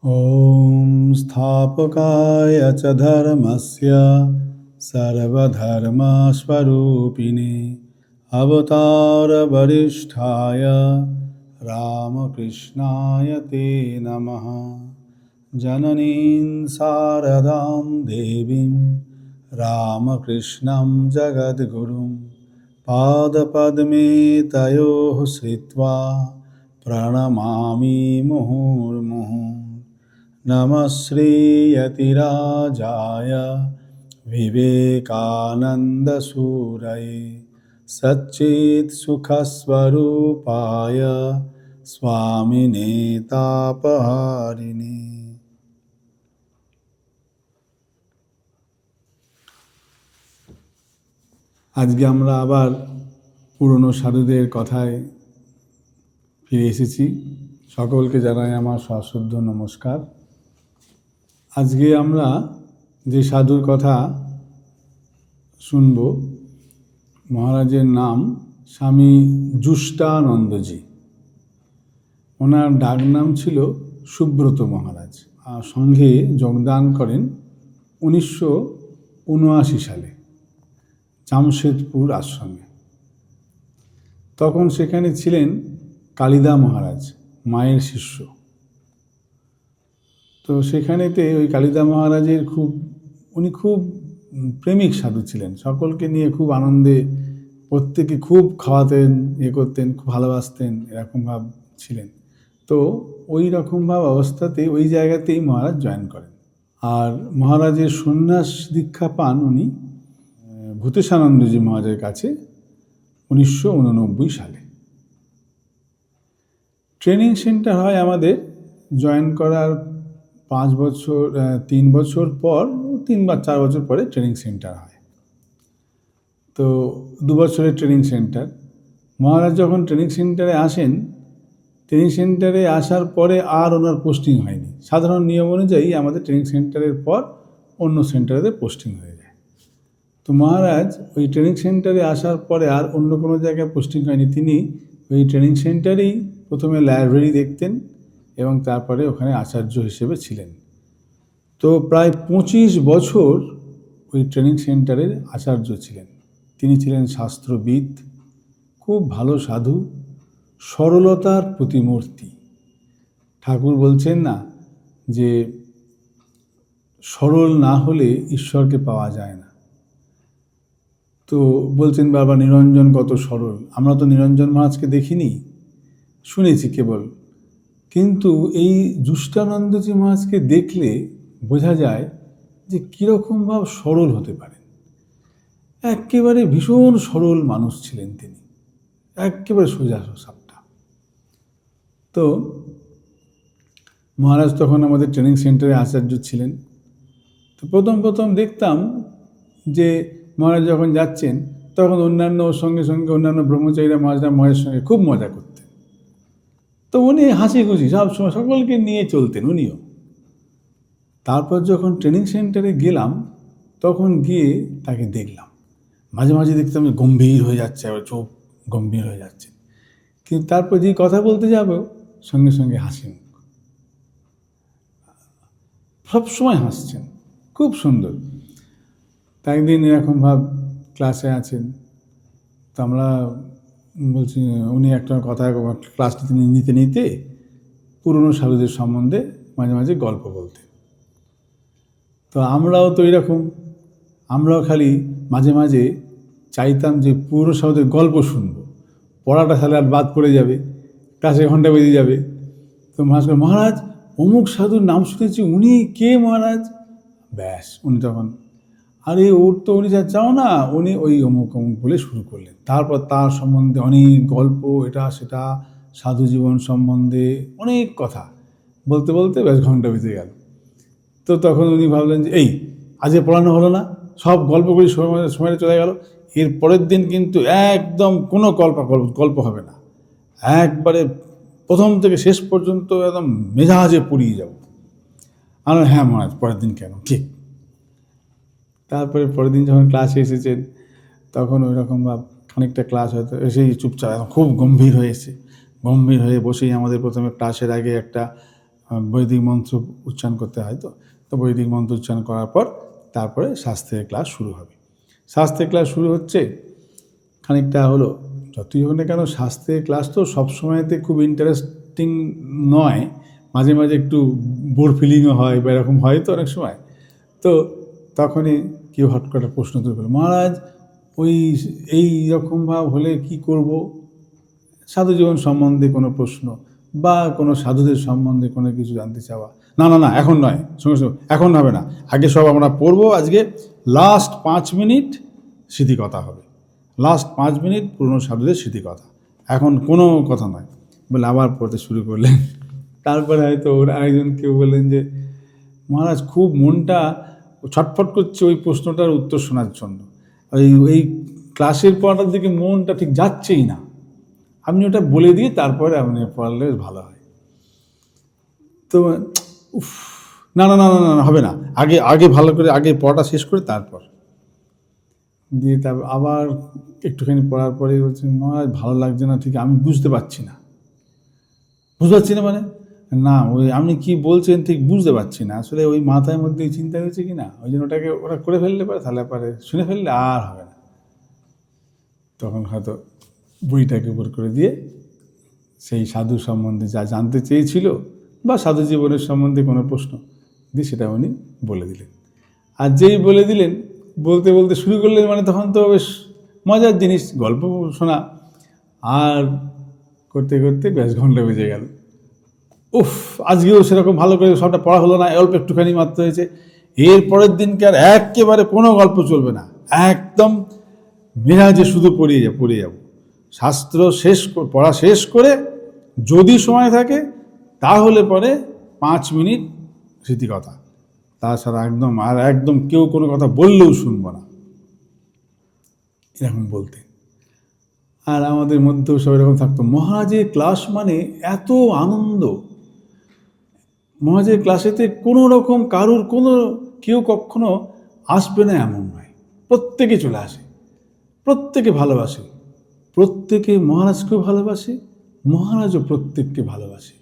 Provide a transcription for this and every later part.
ॐ स्थापकाय च धर्मस्य सर्वधर्मस्वरूपिणे अवतारवरिष्ठाय रामकृष्णाय ते नमः। जननीं शारदां देवीं रामकृष्णं जगद्गुरुं पादपद्मे तयोः श्रित्वा प्रणमामि मुहुर्मुहुः। नमः श्रीयतिराजाय विवेकानन्दसूरये सच्चित्सुखस्वरूपाय स्वामिने तापहारिणे। আজকে আমরা আবার পুরনো সাধুদের কথায় ফিরে এসেছি। সকলকে জানাই আমার সশ্রদ্ধ নমস্কার। আজকে আমরা যে সাধুর কথা শুনব, মহারাজের নাম স্বামী যুষ্টানন্দজি। ওনার ডাক নাম ছিল সুব্রত মহারাজ। আর সঙ্গে যোগদান করেন 1979 সালে জামশেদপুর আশ্রমে। তখন সেখানে ছিলেন কালিদা মহারাজ, মায়ের শিষ্য। তো সেখানেতে ওই কালিদা মহারাজের উনি খুব প্রেমিক সাধু ছিলেন। সকলকে নিয়ে খুব আনন্দে, প্রত্যেকে খুব খাওয়াতেন, করতেন, খুব ভালোবাসতেন, এরকম ভাব ছিলেন। তো ওই রকম ভাব অবস্থাতে ওই জায়গাতেই মহারাজ জয়েন করেন। আর মহারাজের সন্ন্যাস দীক্ষা পান উনি ভূতেশানন্দজি মহারাজের কাছে 1989 সালে। ট্রেনিং সেন্টার হয় আমাদের জয়েন করার 3 বছর পর, 3 বা 4 বছর পরে ট্রেনিং সেন্টার হয়। তো 2 বছরের ট্রেনিং সেন্টার। মহারাজ যখন ট্রেনিং সেন্টারে আসেন, ট্রেনিং সেন্টারে আসার পরে আর ওনার পোস্টিং হয়নি। সাধারণ নিয়ম অনুযায়ী আমাদের ট্রেনিং সেন্টারের পর অন্য সেন্টারে পোস্টিং হয়ে যায়। তো মহারাজ ওই ট্রেনিং সেন্টারে আসার পরে আর অন্য কোনো জায়গায় পোস্টিং হয়নি। তিনি ওই ট্রেনিং সেন্টারেই প্রথমে লাইব্রেরি দেখতেন এবং তারপরে ওখানে আচার্য হিসেবে ছিলেন। তো প্রায় 25 বছর ওই ট্রেনিং সেন্টারের আচার্য ছিলেন। তিনি ছিলেন শাস্ত্রবিদ, খুব ভালো সাধু, সরলতার প্রতিমূর্তি। ঠাকুর বলছেন না যে সরল না হলে ঈশ্বরকে পাওয়া যায় না। তো বলছেন বারবার নিরঞ্জন কত সরল। আমরা তো নিরঞ্জন মহারাজকে দেখিনি, শুনেছি কেবল। কিন্তু এই যুষ্টানন্দজি মহারাজকে দেখলে বোঝা যায় যে কীরকম ভাব সরল হতে পারেন। একেবারে ভীষণ সরল মানুষ ছিলেন তিনি, একেবারে সোজা সাপটা। তো মহারাজ তখন আমাদের ট্রেনিং সেন্টারে আচার্য ছিলেন। তো প্রথম দেখতাম যে মহারাজ যখন যাচ্ছেন তখন সঙ্গে অন্যান্য ব্রহ্মচারীরা মহারাজের সঙ্গে খুব মজা করতেন। তো উনি হাসি খুশি সবসময় সকলকে নিয়ে চলতেন উনিও। তারপর যখন ট্রেনিং সেন্টারে গেলাম, তখন গিয়ে তাকে দেখলাম, মাঝে দেখতাম গম্ভীর হয়ে যাচ্ছে, আবার চোখ গম্ভীর হয়ে যাচ্ছে। কিন্তু তারপর যে কথা বলতে যাব সঙ্গে হাসি মুখ, সবসময় হাসছেন, খুব সুন্দর। তা একদিন এরকম ভাব ক্লাসে আছেন, তো আমরা বলছি, উনি একটা কথা ক্লাসটি নিতে পুরনো সাধুদের সম্বন্ধে মাঝে গল্প বলতেন। তো আমরাও তো এরকম, আমরাও খালি মাঝে চাইতাম যে পুরনো সাধুদের গল্প শুনবো। পড়াটা তাহলে আর বাদ পড়ে যাবে, ক্লাসে ঘন্টা বেজে যাবে। তো মহারাজ অমুক সাধুর নাম শুনেছি, উনি কে মহারাজ? ব্যাস, উনি তখন আরে ওর তো উনি যা চাও না, উনি ওই অমুক বলে শুরু করলেন। তারপর তার সম্বন্ধে অনেক গল্প, এটা সেটা, সাধু জীবন সম্বন্ধে অনেক কথা বলতে ব্যাস ঘন্টা বেজে গেল। তো তখন উনি ভাবলেন যে এই আজকে পড়ানো হলো না, সব গল্পগুলি সময় চলে গেল। এর পরের দিন কিন্তু একদম কোনো গল্প হবে না, একবারে প্রথম থেকে শেষ পর্যন্ত একদম মেজাজে পুড়িয়ে যাব। আর হ্যাঁ মহারাজ, পরের দিন কেন, ঠিক। তারপরে পরের দিন যখন ক্লাসে এসেছেন, তখন ওই রকম ভাব খানিকটা ক্লাস হয়তো এসেই চুপচাপ খুব গম্ভীর হয়ে বসেই আমাদের প্রথমে ক্লাসের আগে একটা বৈদিক মন্ত্র উচ্চারণ করতে হয়। তো বৈদিক মন্ত্র উচ্চারণ করার পর তারপরে শাস্ত্রের ক্লাস শুরু হবে। শাস্ত্রের ক্লাস শুরু হচ্ছে, খানিকটা হলো, যতই হোক না কেন শাস্ত্রের ক্লাস তো সবসময়তে খুব ইন্টারেস্টিং নয়, মাঝে মাঝে একটু বোর ফিলিংও হয় বা এরকম হয় তো অনেক সময়। তো তখনই কেউ হট করে প্রশ্ন তুলে ফেলল, মহারাজ ওই এই রকম ভাব হলে কি করব? সাধু জীবন সম্বন্ধে কোনো প্রশ্ন বা কোনো সাধুদের সম্বন্ধে কোনো কিছু জানতে চাওয়া। না না না, এখন নয়, সঙ্গে সঙ্গে এখন হবে না, আগে সব আমরা পড়বো, আজকে লাস্ট 5 মিনিট স্মৃতিকথা হবে, লাস্ট 5 মিনিট পুরনো সাধুদের স্মৃতিকথা, এখন কোনো কথা নয় বলে আবার পড়তে শুরু করলেন। তারপরে হয়তো ওরা আরেকজন কেউ বললেন যে মহারাজ খুব মনটা ছটফট করছে ওই প্রশ্নটার উত্তর শোনার জন্য, এই ক্লাসের পড়াটার দিকে মনটা ঠিক যাচ্ছেই না, আপনি ওটা বলে দিয়ে তারপরে আপনি পড়ালে ভালো হয়। তো উফ, না না না না না হবে না, আগে আগে ভালো করে আগে পড়াটা শেষ করে তারপর দিয়ে তারপর আবার একটুখানি পড়ার পরে বলছে মহারাজ ভালো লাগছে না, ঠিক আমি বুঝতে পারছি না। বুঝতে পারছি না মানে? না ওই আপনি কি বলছেন ঠিক বুঝতে পারছি না, আসলে ওই মাথার মধ্যে চিন্তা হয়েছে কি না, ওই জন্য ওটাকে ওরা করে ফেললে পারে, তাহলে পারে শুনে ফেললে আর হবে না। তখন হয়তো বইটাকে উপর করে দিয়ে সেই সাধু সম্বন্ধে যা জানতে চেয়েছিল বা সাধু জীবনের সম্বন্ধে কোনো প্রশ্ন দিয়ে সেটা উনি বলে দিলেন। আর যেই বলে দিলেন, বলতে বলতে শুরু করলেন, মানে তখন তো বেশ মজার জিনিস, গল্প শোনা, আর করতে করতে বেশ ঘন্টা বেজে গেল। উফ, আজকেও সেরকম ভালো করে সবটা পড়া হলো না, অল্প একটুখানি মাত্র হয়েছে। এর পরের দিনকে আর একেবারে কোনো গল্প চলবে না, একদম মেরাজে শুধু পড়ে যাব। শাস্ত্র পড়া শেষ করে যদি সময় থাকে তাহলে পরে 5 মিনিট স্মৃতিকথা, তাছাড়া একদম কেউ কোনো কথা বললেও শুনবো না, এরকম বলতে। আর আমাদের মধ্যেও সব এরকম থাকতো। মহারাজের ক্লাস মানে এত আনন্দ, মহারাজের ক্লাসেতে কোনো রকম কারুর কেউ কখনো আসবে না এমন নয়, প্রত্যেকে চলে আসে, প্রত্যেকে ভালোবাসে, প্রত্যেকে মহারাজকেও ভালোবাসে, মহারাজও প্রত্যেককে ভালোবাসে।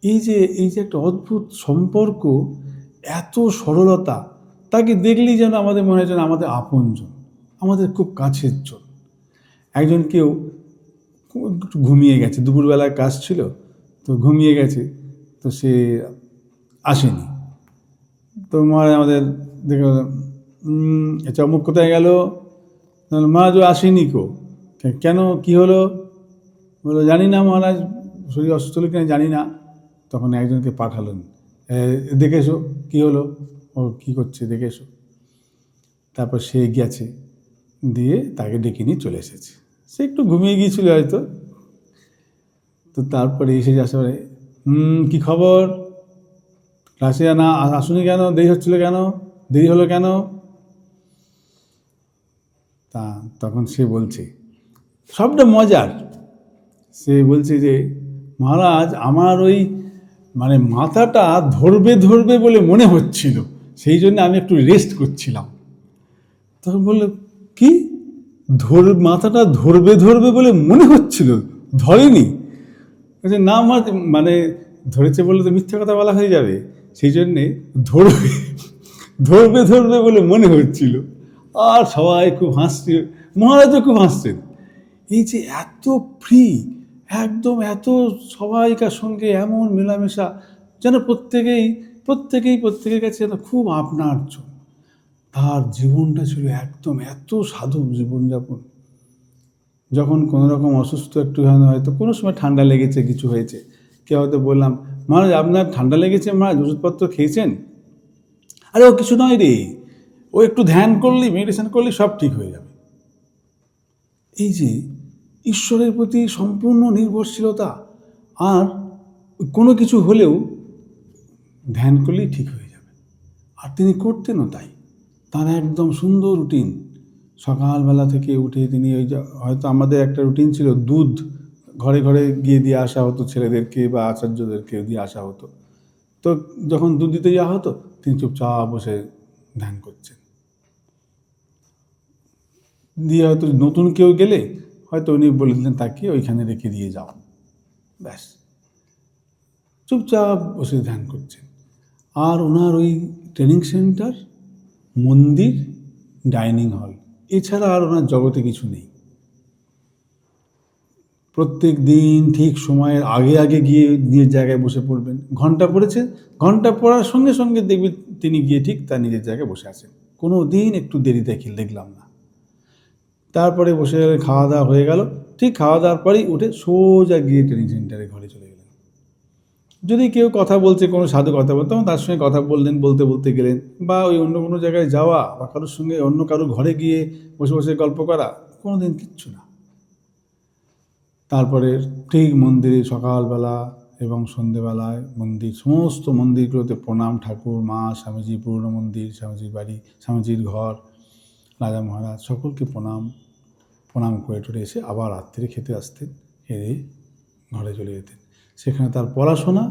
এই যে একটা অদ্ভুত সম্পর্ক, এত সরলতা, তাকে দেখলেই যেন আমাদের মনে হয় যেন আমাদের আপনজন, আমাদের খুব কাছের জন। একজন কেউ একটু ঘুমিয়ে গেছে, দুপুরবেলার কাজ ছিল তো ঘুমিয়ে গেছে, তো সে আসেনি। তো মহারাজ আমাদের দেখে চমক কোথায় গেল, মহারাজও আসেনি কো, কেন কি হলো? বললো জানি না মহারাজ, শরীর অসুস্থ হলো কিনা জানি না। তখন একজনকে পাঠালেন, দেখে এসো কী হলো, ও কী করছে দেখে এসো। তারপর সে গেছে, দিয়ে তাকে ডেকে নিয়ে চলে এসেছে। সে একটু ঘুমিয়ে গিয়েছিল হয়তো। তো তারপরে এসে আসলে কী খবর, ক্লাসে না আসুনি কেন, দেরি হচ্ছিল কেন, দেরি হলো কেন? তখন সে বলছে, সবটা মজার, সে বলছে যে মহারাজ আমার ওই মানে মাথাটা ধরবে বলে মনে হচ্ছিল, সেই জন্য আমি একটু রেস্ট করছিলাম। তখন বললো কি, মাথাটা ধরবে বলে মনে হচ্ছিল, ধরেনি? না মানে ধরেছে বলে তো মিথ্যা কথা বলা হয়ে যাবে, সেই জন্যে ধরবে বলে মনে হচ্ছিল। আর সবাই খুব হাসছে, মহারাজও খুব হাসছেন। এই যে এত ফ্রি, একদম এত সবাইকার সঙ্গে এমন মেলামেশা, যেন প্রত্যেকেই প্রত্যেকের কাছে যেন খুব আপনার জন। তার জীবনটা ছিল একদম এত সাধু জীবনযাপন। যখন কোনো রকম অসুস্থ একটুখানি হয়তো কোনো সময় ঠান্ডা লেগেছে, কিছু হয়েছে, কেউ হয়তো বললাম মহারাজ আপনার ঠান্ডা লেগেছে, মহারাজ ওষুধপত্র খেয়েছেন? আরে ও কিছু নয় রে, ও একটু ধ্যান করলেই, মেডিটেশন করলেই সব ঠিক হয়ে যাবে। এই যে ঈশ্বরের প্রতি সম্পূর্ণ নির্ভরশীলতা, আর কোনো কিছু হলেও ধ্যান করলেই ঠিক হয়ে যাবে। আর তিনি করতেনও তাই, তার একদম সুন্দর রুটিন। সকালবেলা থেকে উঠে তিনি হয়তো আমাদের একটা রুটিন ছিল, দুধ ঘরে ঘরে গিয়ে দিয়ে আসা হতো, ছেলেদেরকে বা আচার্যদেরকে দিয়ে আসা হতো। তো যখন দুধ দিতে যাওয়া হতো, তিনি চুপচাপ বসে ধ্যান করছেন। দিয়ে হয়তো নতুন কেউ গেলে হয়তো উনি বলে দিলেন তাকে ওইখানে রেখে দিয়ে যাও, ব্যাস। চুপচাপ বসে ধ্যান করছেন। আর ওনার ওই ট্রেনিং সেন্টার, মন্দির, ডাইনিং হল, এছাড়া আর ওনার জগতে কিছু নেই। প্রত্যেক দিন ঠিক সময়ের আগে আগে গিয়ে নিজের জায়গায় বসে পড়বেন। ঘন্টা পড়েছে, ঘন্টা পড়ার সঙ্গে সঙ্গে দেখবেন তিনি গিয়ে ঠিক তার নিজের জায়গায় বসে আছেন। কোনো দিন একটু দেরিতে দেখলাম না। তারপরে বসে খাওয়া দাওয়া হয়ে গেল, ঠিক খাওয়া দাওয়ার পরেই উঠে সোজা গিয়ে ট্রেনিং সেন্টারে ঘরে চলে গেলেন। যদি কেউ কথা বলছে, কোনো সাধু কথা বলতে, তার সঙ্গে কথা বললেন, বলতে বলতে গেলেন, বা ওই অন্য কোনো জায়গায় যাওয়া বা কারোর সঙ্গে অন্য কারোর ঘরে গিয়ে বসে বসে গল্প করা, কোনো দিন কিচ্ছু না। তারপরে ঠিক মন্দিরে সকালবেলা এবং সন্ধেবেলায় সমস্ত মন্দিরগুলোতে প্রণাম, ঠাকুর, মা, স্বামীজি, পুরনো মন্দির, স্বামীজির বাড়ি, স্বামীজির ঘর, রাজা মহারাজ, সকলকে প্রণাম করে টরে এসে আবার রাত্রে খেতে আসতেন, খেয়ে ঘরে চলে যেতেন। সেখানে তার পড়াশোনা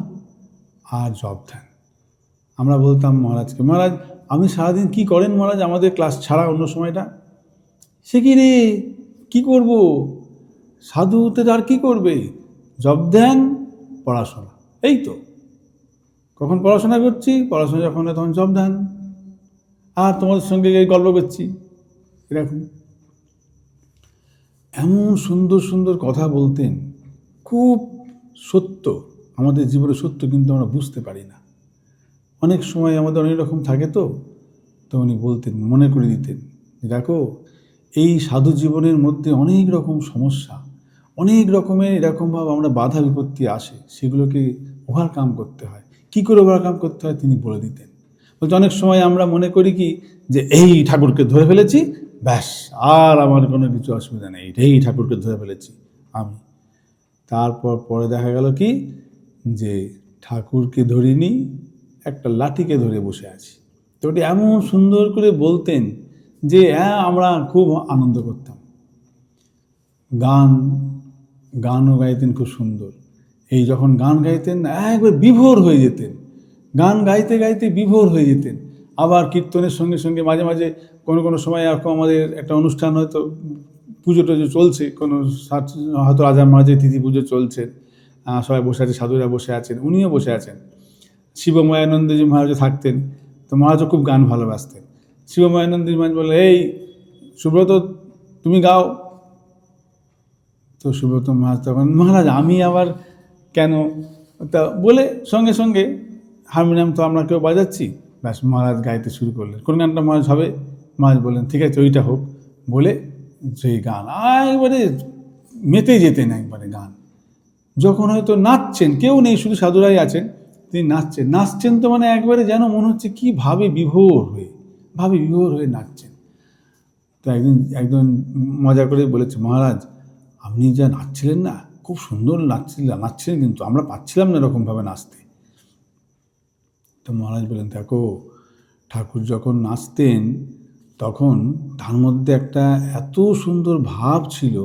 আর জব ধ্যান। আমরা বলতাম মহারাজকে, মহারাজ আপনি সারাদিন কী করেন মহারাজ, আমাদের ক্লাস ছাড়া অন্য সময়টা? সে কি রে, কী করব, সাধুতে আর কি করবে, জব ধ্যান, পড়াশোনা, এই তো। কখন পড়াশোনা করছি, পড়াশোনা যখন তখন জব ধ্যান, আর তোমাদের সঙ্গে গল্প করছি, এরকম। এমন সুন্দর সুন্দর কথা বলতেন, খুব সত্য, আমাদের জীবনে সত্য, কিন্তু আমরা বুঝতে পারি না। অনেক সময় আমাদের অনেক রকম থাকে, তো উনি বলতেন, মনে করে দিতেন, দেখো এই সাধু জীবনের মধ্যে অনেক রকম সমস্যা, অনেক রকমের এরকমভাবে আমরা বাধা বিপত্তি আসে, সেগুলোকে ওভারকাম করতে হয়। কী করে ওভারকাম করতে হয় তিনি বলে দিতেন। বলতে অনেক সময় আমরা মনে করি কি, যে এই ঠাকুরকে ধরে ফেলেছি, ব্যাস আর আমার কোনো কিছু অসুবিধা নেই, এই ঠাকুরকে ধরে ফেলেছি আমি। তারপর পরে দেখা গেল কি, যে ঠাকুরকে ধরিনি, একটা লাঠিকে ধরে বসে আছি। তো ওটি এমন সুন্দর করে বলতেন যে হ্যাঁ, আমরা খুব আনন্দ করতাম। গানও গাইতেন খুব সুন্দর। এই যখন গান গাইতেন একবার বিভোর হয়ে যেতেন, গান গাইতে গাইতে বিভোর হয়ে যেতেন। আবার কীর্তনের সঙ্গে সঙ্গে মাঝে মাঝে কোনো সময় এরকম আমাদের একটা অনুষ্ঠান হয়তো, পুজো টুজো চলছে, কোনো হয়তো রাজা মহারাজের তিথি পুজো চলছে, সবাই বসে আছে, সাধুরা বসে আছেন, উনিও বসে আছেন। শিবময়ানন্দজি মহারাজও থাকতেন, তো মহারাজও খুব গান ভালোবাসতেন। শিবময়ানন্দজি মহারাজ বলে, এই সুব্রত তুমি গাও। তো সুব্রত মহারাজ তখন, মহারাজ আমি আবার কেন, তা বলে সঙ্গে সঙ্গে হারমোনিয়াম তো আমরা কেউ বাজাচ্ছি, ব্যাস মহারাজ গাইতে শুরু করলেন। কোন গানটা মহারাজ হবে? মহারাজ বললেন ঠিক আছে ওইটা হোক, বলে সেই গান একবারে মেতে যেতেন, একবারে গান। যখন হয়তো নাচছেন, কেউ নেই, শুধু সাধুরাই আছেন, তিনি নাচছেন তো মানে একবারে যেন মনে হচ্ছে কি ভাবে বিভোর হয়ে নাচছেন। তো একজন মজা করে বলেছে, মহারাজ আপনি যা নাচছিলেন না, খুব সুন্দর নাচছিলেন, কিন্তু আমরা পাচ্ছিলাম না এরকমভাবে নাচতে। তো মহারাজ বলেন, দেখো ঠাকুর যখন নাচতেন তখন তার মধ্যে একটা এত সুন্দর ভাব ছিল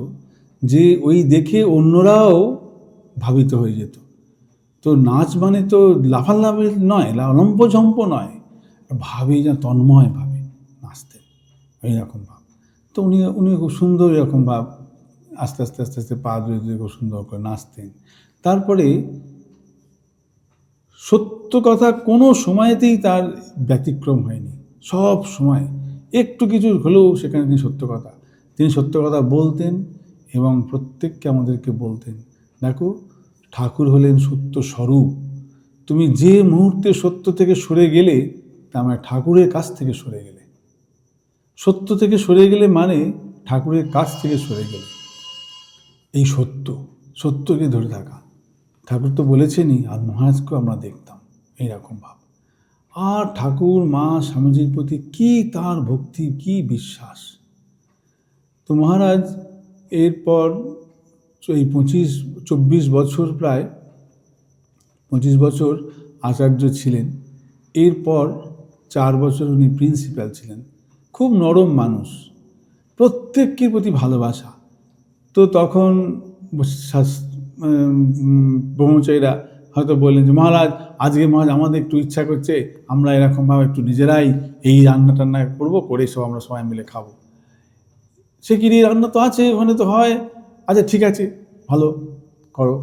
যে ওই দেখে অন্যরাও ভাবিত হয়ে যেত। তো নাচ মানে তো লাফালাফি নয়, লম্পঝম্প নয়, ভাবে যেন তন্ময় ভাবে নাচতেন, এইরকম ভাব। তো উনি খুব সুন্দর এরকম ভাব, আস্তে আস্তে আস্তে আস্তে পা ধুয়ে ধুয়ে খুব সুন্দর করে নাচতেন। তারপরে সত্য কথা কোনো সময়তেই তার ব্যতিক্রম হয়নি, সব সময় একটু কিছু হলেও সেখানে তিনি সত্য কথা বলতেন, এবং প্রত্যেককে আমাদেরকে বলতেন, দেখো ঠাকুর হলেন সত্য স্বরূপ, তুমি যে মুহূর্তে সত্য থেকে সরে গেলে, তার মানে ঠাকুরের কাছ থেকে সরে গেলে। সত্য থেকে সরে গেলে মানে ঠাকুরের কাছ থেকে সরে গেলে। এই সত্যকে ধরে থাকা, ঠাকুর তো বলেছেনই, আর মহারাজকেও আমরা দেখতাম এইরকম ভাব। আর ঠাকুর, মা, স্বামীজির প্রতি কি তার ভক্তি, কি বিশ্বাস। তো মহারাজ এরপর এই 24 বছর, প্রায় 25 বছর আচার্য ছিলেন। এরপর 4 বছর উনি প্রিন্সিপাল ছিলেন। খুব নরম মানুষ, প্রত্যেকের প্রতি ভালোবাসা। তো তখন ব্রহ্মচারীরা হয়তো বললেন যে মহারাজ মহারাজ আমাদের একটু ইচ্ছা করছে, আমরা এরকমভাবে একটু নিজেরাই এই রান্না টান্না করবো, করে আমরা সবাই মিলে খাবো। সে কি রান্না তো আছে, ওখানে তো হয়, আচ্ছা ঠিক আছে ভালো করো।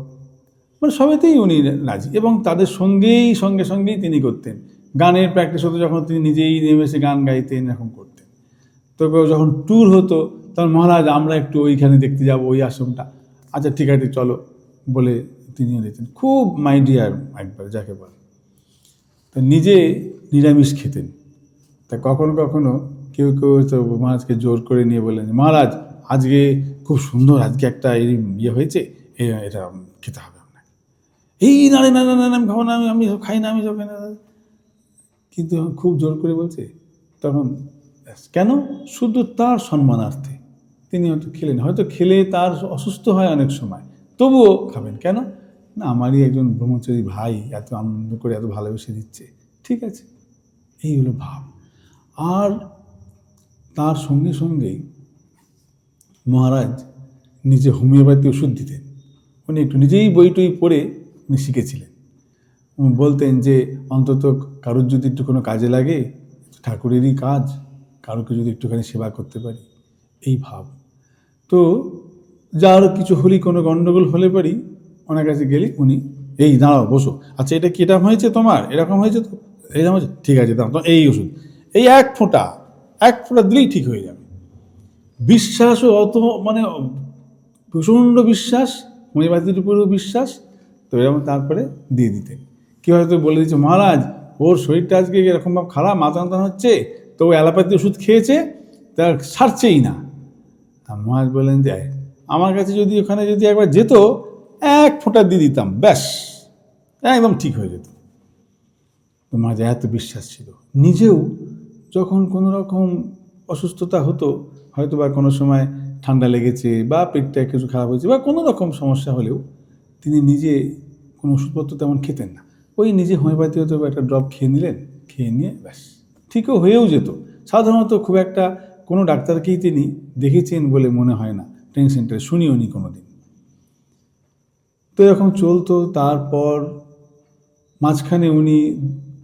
মানে সবেতেই উনি রাজি, এবং তাদের সঙ্গে সঙ্গেই তিনি করতেন। গানের প্র্যাকটিস হতো যখন তিনি নিজেই নেমে এসে গান গাইতেন, এরকম করতেন। তবে যখন ট্যুর হতো তখন মহারাজ আমরা একটু ওইখানে দেখতে যাব, ওই আশ্রমটা, আচ্ছা ঠিক আছে চলো বলে তিনিও দিতেন। খুব মাইডিয়ার একবার যাকে বলে। তা নিজে নিরামিষ খেতেন। তা কখনো কখনো কেউ কেউ তো মহারাজকে জোর করে নিয়ে বললেন, মহারাজ আজকে খুব সুন্দর, আজকে একটা এই ইয়ে হয়েছে, এটা খেতে হবে আপনাকে। এই না রে, না না না আমি খাবো না, আমি খাই না, আমি সব খাই না। কিন্তু খুব জোর করে বলছে, তখন কেন? শুধু তার সম্মানার্থে তিনি হয়তো খেলেন, হয়তো খেলে তার অসুস্থ হয় অনেক সময়, তবুও খাবেন। কেন না, আমারই একজন ব্রহ্মচারী ভাই এত আনন্দ করে এত ভালোবেসে দিচ্ছে, ঠিক আছে। এই হলো ভাব। আর তার সঙ্গে সঙ্গেই মহারাজ নিজে হোমিওপ্যাথি ওষুধ দিতেন। উনি একটু নিজেই বই টই পড়ে উনি শিখেছিলেন। বলতেন যে অন্তত কারোর যদি একটু কোনো কাজে লাগে, ঠাকুরেরই কাজ, কারোকে যদি একটুখানি সেবা করতে পারি, এই ভাব। তো যার কিছু হলেই, কোনো গণ্ডগোল হলে পারি ওনার কাছে গেলে উনি, এই দাঁড়াও বসো, আচ্ছা এটা কি এরকম হয়েছে তোমার, এরকম হয়েছে তো, এরকম হয়েছে, ঠিক আছে দাও তো এই ওষুধ, এই এক ফোঁটা দিলেই ঠিক হয়ে যাবে। বিশ্বাসও অত, মানে প্রচণ্ড বিশ্বাস, হোমিওপ্যাথির উপরেও বিশ্বাস। তো এরকম তারপরে দিয়ে দিতেন। কেউ হয়তো বলে দিচ্ছে, মহারাজ ওর শরীরটা আজকে এরকমভাবে খারাপ, মাথা যন্ত্রণা হচ্ছে, তো ও অ্যালোপ্যাথি ওষুধ খেয়েছে, তার সারছেই না। মহারাজ বললেন যে আমার কাছে যদি ওখানে যদি একবার যেত, এক ফোঁটা দিয়ে দিতাম, ব্যাস একদম ঠিক হয়ে যেত। তো মহারাজ এত বিশ্বাস ছিল। নিজেও যখন কোনো রকম অসুস্থতা হতো, হয়তো বা কোনো সময় ঠান্ডা লেগেছে বা পেটটা কিছু খারাপ হয়েছে বা কোনো রকম সমস্যা হলেও তিনি নিজে কোনো ওষুধপত্র তেমন খেতেন না। ওই নিজে হোমিওপ্যাথি হতো, একটা ড্রপ খেয়ে নিলেন, খেয়ে নিয়ে ব্যাস ঠিকও হয়েও যেত। সাধারণত খুব একটা কোনো ডাক্তারকেই তিনি দেখেছেন বলে মনে হয় না, ট্রেনিং সেন্টারে শুনিও নি কোনো দিন। তো এরকম চলতো। তারপর মাঝখানে উনি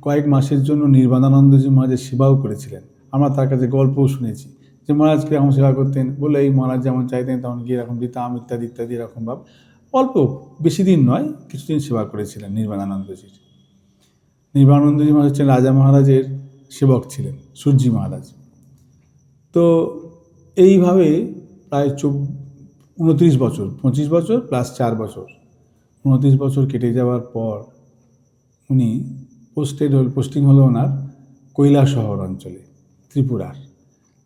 কয়েক মাসের জন্য নির্বাণানন্দজি মহারাজের সেবাও করেছিলেন। আমরা তার কাছে গল্পও শুনেছি যে মহারাজকে এরকম সেবা করতেন, বলে এই মহারাজ যেমন চাইতেন তেমন গিয়ে এরকম দিতাম, ইত্যাদি ইত্যাদি, এরকম ভাব। অল্প, বেশি দিন নয়, কিছুদিন সেবা করেছিলেন নির্বাণানন্দজির। নির্বাণানন্দজি মহারাজ হচ্ছেন রাজা মহারাজের সেবক ছিলেন, সূর্যি মহারাজ। তো এইভাবে প্রায় 29 বছর, 25 বছর প্লাস 4 বছর, 29 বছর কেটে যাওয়ার পর উনি পোস্টিং হলো ওনার কৈলাসহর অঞ্চলে, ত্রিপুরার।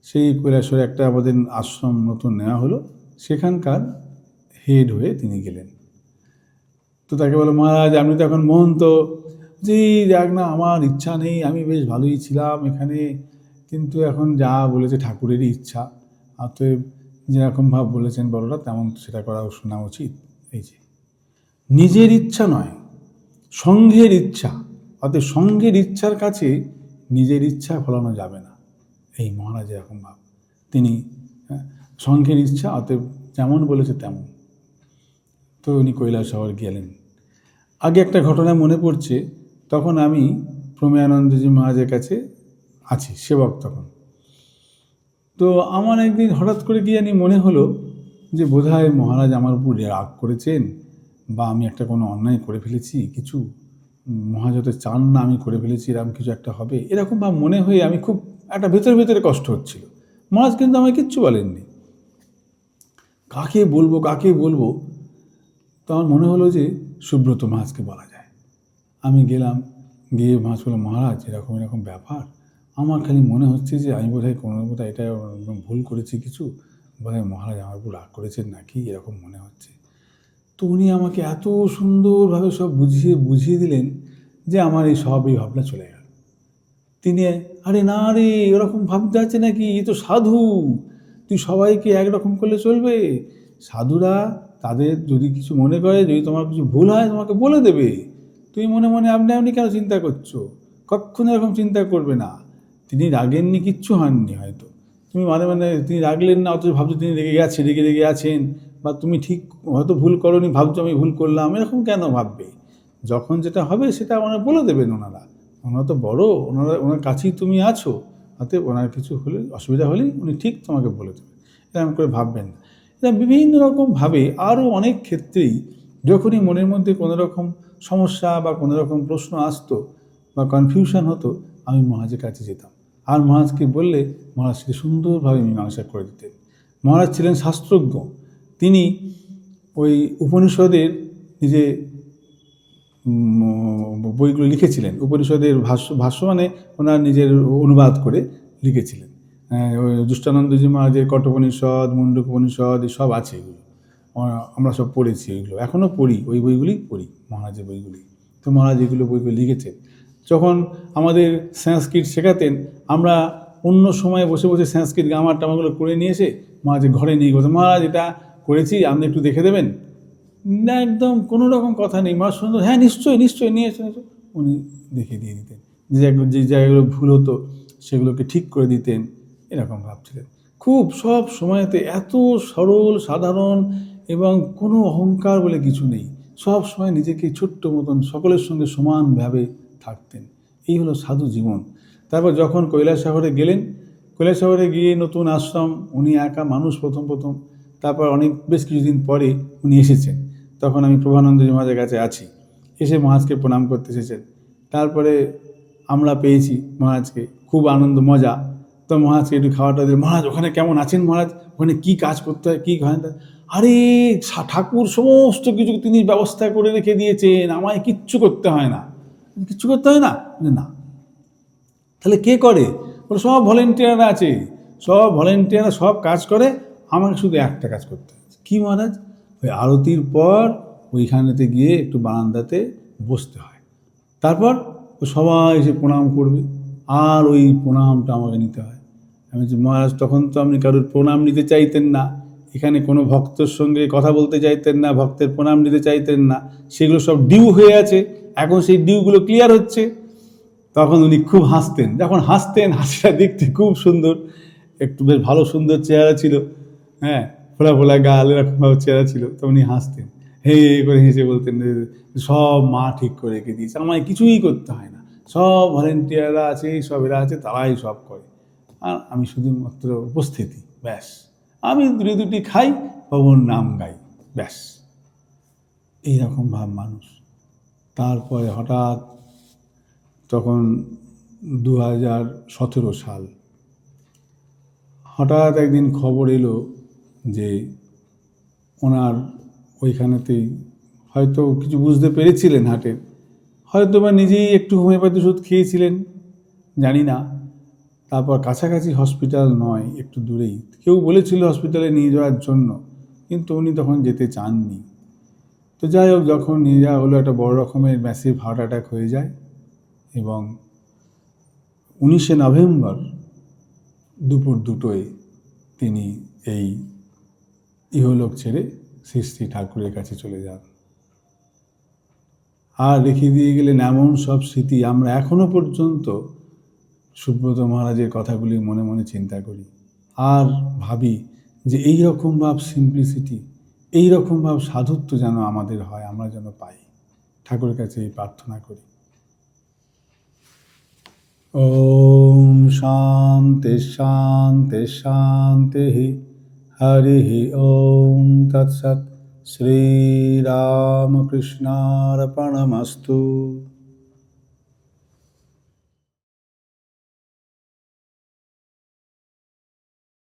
সেই কৈলাসহরে একটা আমাদের আশ্রম নতুন নেওয়া হলো, সেখানকার হেড হয়ে তিনি গেলেন। তো তাকে বলো, মহারাজ আপনি তো এখন মহন্ত। জি দেখ না, আমার ইচ্ছা নেই, আমি বেশ ভালোই ছিলাম এখানে, কিন্তু এখন যা বলেছে ঠাকুরেরই ইচ্ছা, অতএব যেরকম ভাব বলেছেন বড়রা তেমন সেটা করা শোনা উচিত। এই যে নিজের ইচ্ছা নয়, সংঘের ইচ্ছা, অতএব সংঘের ইচ্ছার কাছে নিজের ইচ্ছা ফলানো যাবে না। এই মহারাজ এরকম ভাব, তিনি সংঘের ইচ্ছা, অতএব যেমন বলেছে তেমন। তো উনি কৈলাসহর গেলেন। আগে একটা ঘটনা মনে পড়ছে, তখন আমি প্রমেয়ানন্দজি মহারাজের কাছে আছি, সেবক তখন। তো আমার একদিন হঠাৎ করে কি জানি মনে হলো যে বোধহয় মহারাজ আমার উপর রাগ করেছেন, বা আমি একটা কোনো অন্যায় করে ফেলেছি কিছু, মহারাজ হতে চান না আমি করে ফেলেছি, এরকম কিছু একটা হবে, এরকম ভাব মনে হয়ে আমি খুব একটা ভেতরে ভেতরে কষ্ট হচ্ছিল। মহারাজ কিন্তু আমায় কিচ্ছু বলেননি। কাকে বলবো, তো আমার মনে হলো যে সুব্রত মহারাজকে বলা যায়। আমি গেলাম, গিয়ে মহারাজ বললাম, মহারাজ এরকম এরকম ব্যাপার, আমার খালি মনে হচ্ছে যে আমি বোধহয় এটা ভুল করেছি কিছু, বোধহয় মহারাজ আমার উপর রাগ করেছেন নাকি, এরকম মনে হচ্ছে। তো উনি আমাকে এত সুন্দরভাবে সব বুঝিয়ে দিলেন যে আমার এই ভাবনা চলে গেল। তিনি, আরে না রে, ওরকম ভাবতে আছে নাকি, এ তো সাধু, তুই সবাইকে একরকম করলে চলবে? সাধুরা তাদের যদি কিছু মনে করে, যদি তোমার কিছু ভুল হয় তোমাকে বলে দেবে, তুমি মনে মনে আপনি কেন চিন্তা করছো? কখনো এরকম চিন্তা করবে না। তিনি রাগেননি, কিচ্ছু হননি হয়তো, তুমি তিনি রাগলেন না, অথচ ভাবছো তিনি রেগে আছেন, বা তুমি ঠিক হয়তো ভুল করোনি, ভাবছো আমি ভুল করলাম, এরকম কেন ভাববে? যখন যেটা হবে সেটা ওনারা বলে দেবেন। ওনারা তো বড়, ওনার কাছেই তুমি আছো, অতএব ওনার কিছু হলে, অসুবিধা হলেই উনি ঠিক তোমাকে বলে দেবেন, এরকম করে ভাববেন না। এটা বিভিন্ন রকমভাবে আরও অনেক ক্ষেত্রেই যখনই মনের মধ্যে কোনো রকম সমস্যা বা কোনো রকম প্রশ্ন আসতো বা কনফিউশন হতো, আমি মহারাজের কাছে যেতাম। আর মহারাজকে বললে মহারাজ সেটি সুন্দরভাবে মীমাংসা করে দিতেন। মহারাজ ছিলেন শাস্ত্রজ্ঞ। তিনি ওই উপনিষদের নিজে বইগুলো লিখেছিলেন। উপনিষদের ভাষ্য মানে ওনার নিজের অনুবাদ করে লিখেছিলেন। ওই দুষ্টানন্দজি মহারাজের কঠোপনিষদ, মুন্ডক উপনিষদ এসব আছে, এগুলো আমরা সব পড়েছি। এগুলো এখনও পড়ি, ওই বইগুলি পড়ি, মহারাজের বইগুলি। তো মহারাজ এগুলো বইগুলো লিখেছেন। যখন আমাদের সংস্কৃত শেখাতেন, আমরা অন্য সময়ে বসে বসে সংস্কৃত গ্রামার টামারগুলো করে নিয়ে এসে মহারাজের ঘরে নিয়ে গেছে, মহারাজ এটা করেছি, আপনি একটু দেখে দেবেন। না, একদম কোনো রকম কথা নেই। মহারাজ সুন্দর, হ্যাঁ নিশ্চয়ই নিশ্চয়ই, নিয়ে এসে উনি দেখে দিয়ে দিতেন। যে জায়গাগুলো ভুল হতো সেগুলোকে ঠিক করে দিতেন, এরকম ভাবছিলেন। খুব সব সময়তে এত সরল সাধারণ এবং কোনো অহংকার বলে কিছু নেই। সব সময় নিজেকে ছোট্ট মতন সকলের সঙ্গে সমানভাবে থাকতেন। এই হলো সাধু জীবন। তারপর যখন কৈলাসহরে গেলেন, কৈলাসহরে গিয়ে নতুন আশ্রম, উনি একা মানুষ প্রথম প্রথম। তারপর বেশ কিছুদিন পরে উনি এসেছেন। তখন আমি প্রভানন্দজি মহারাজের কাছে আছি। এসে মহারাজকে প্রণাম করতে এসেছেন। তারপরে আমরা পেয়েছি মহারাজকে, খুব আনন্দ মজা। তো মহারাজকে একটু খাওয়াটা দিল। মহারাজ ওখানে কেমন আছেন মহারাজ? ওখানে কী কাজ করতে হয়, কী হয়? আরে ঠাকুর সমস্ত কিছু তিনি ব্যবস্থা করে রেখে দিয়েছেন, আমায় কিচ্ছু করতে হয় না। কিচ্ছু করতে হয় না? না। তাহলে কে করে? বলে সব ভলেন্টিয়াররা আছে, সব ভলেন্টিয়াররা সব কাজ করে, আমাকে শুধু একটা কাজ করতে হয়। কী মহারাজ? ওই আরতির পর ওইখানেতে গিয়ে একটু বারান্দাতে বসতে হয়। তারপর সবাই এসে প্রণাম করবে, আর ওই প্রণামটা আমাকে নিতে হয়। আমি বলছি মহারাজ, তখন তো আপনি কারোর প্রণাম নিতে চাইতেন না, এখানে কোনো ভক্তর সঙ্গে কথা বলতে চাইতেন না, ভক্তের প্রণাম নিতে চাইতেন না, সেগুলো সব ডিউ হয়ে আছে, এখন সেই ডিউগুলো ক্লিয়ার হচ্ছে। তখন উনি খুব হাসতেন। যখন হাসতেন, হাসিটা দেখতে খুব সুন্দর, একটু বেশ ভালো সুন্দর চেহারা ছিল, হ্যাঁ, ফোলা ফোলা গাল, এরকমভাবে চেহারা ছিল। তো উনি হাসতেন, হে করে হেসে বলতেন, সব মা ঠিক করে রেখে দিয়েছে, আমায় কিছুই করতে হয় না, সব ভলেন্টিয়াররা আছে, সব এরা আছে, তারাই সব করে, আর আমি শুধুমাত্র উপস্থিতি, ব্যাস। আমি দুটি খাই, প্রভুর নাম গাই, ব্যাস। এইরকম ভাব মানুষ। তারপরে হঠাৎ তখন 2017 সাল, হঠাৎ একদিন খবর এলো যে ওনার ওইখানেতেই হয়তো কিছু বুঝতে পেরেছিলেন হার্টের, হয়তো বা নিজেই একটু হোমিওপ্যাথি ওষুধ খেয়েছিলেন, জানি না। তারপর কাছাকাছি হসপিটাল নয়, একটু দূরেই, কেউ বলেছিল হসপিটালে নিয়ে যাওয়ার জন্য, কিন্তু উনি তখন যেতে চাননি। তো যাই হোক, যখন নিয়ে যাওয়া হলো, একটা বড় রকমের ম্যাসিভ হার্ট অ্যাটাক হয়ে যায়, এবং 19শে নভেম্বর দুপুর 2টোয় তিনি এই ইহলোক ছেড়ে শ্রী শ্রী ঠাকুরের কাছে চলে যান। আর রেখে দিয়ে গেলেন এমন সব স্মৃতি, আমরা এখনো পর্যন্ত সুব্রত মহারাজের কথাগুলি মনে মনে চিন্তা করি, আর ভাবি যে এই রকম ভাব সিম্পলিসিটি, এই রকম ভাব সাধুত্ব যেন আমাদের হয়, আমরা যেন পাই। ঠাকুরের কাছে এই প্রার্থনা করি। ওম শান্তি শান্তি শান্তি। হরি ওম তৎসৎ। শ্রীরামকৃষ্ণার্পণমস্তু।